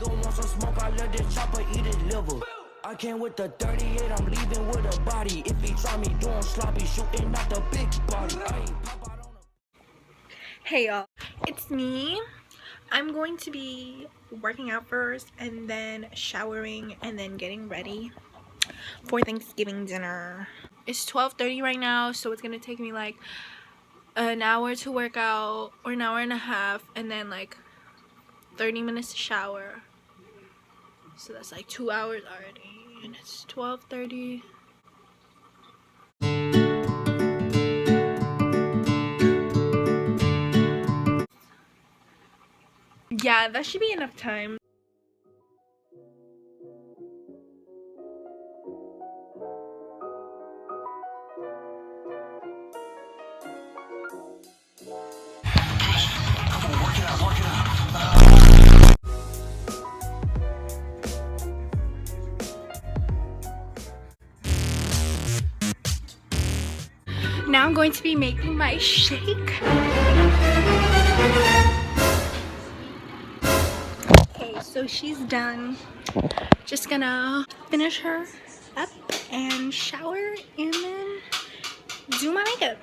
nigga want some smoke, I let this chopper eat his liver. I came with the 38, I'm leaving with a body. If he try me doing sloppy, shooting out the big body. Hey y'all, it's me. I'm going to be working out first and then showering and then getting ready for Thanksgiving dinner. It's 12:30 right now, so it's gonna take me like an hour to work out, or an hour and a half, and then like 30 minutes to shower. So that's like 2 hours already, and it's 12:30. Yeah, that should be enough time. Now I'm going to be making my shake. Okay, so she's done. Just gonna finish her up and shower and then do my makeup.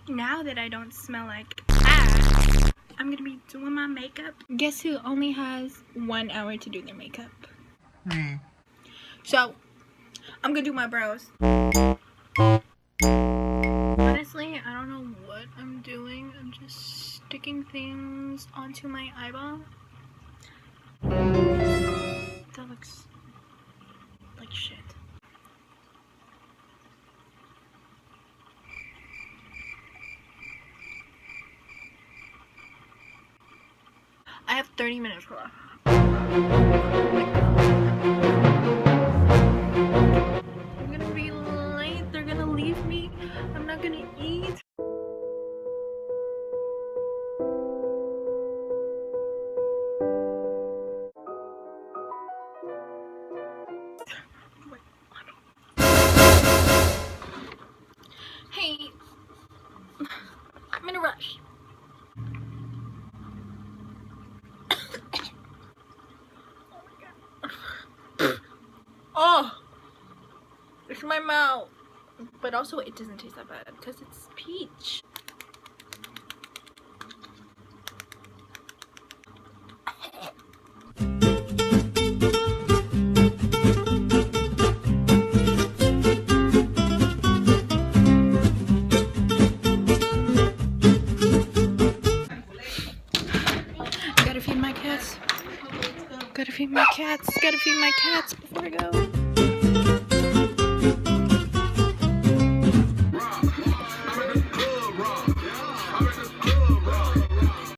Now that I don't smell like ass, I'm gonna be doing my makeup. Guess who only has 1 hour to do their makeup? So I'm gonna do my brows. Honestly, I don't know what I'm doing. I'm just sticking things onto my eyeball. That looks like shit. I have 30 minutes left. I'm gonna be late. They're gonna leave me. I'm not gonna eat. Hey, I'm in a rush. Oh, it's my mouth. But also, it doesn't taste that bad because it's peach. Gotta feed my cats. Gotta feed my cats before I go.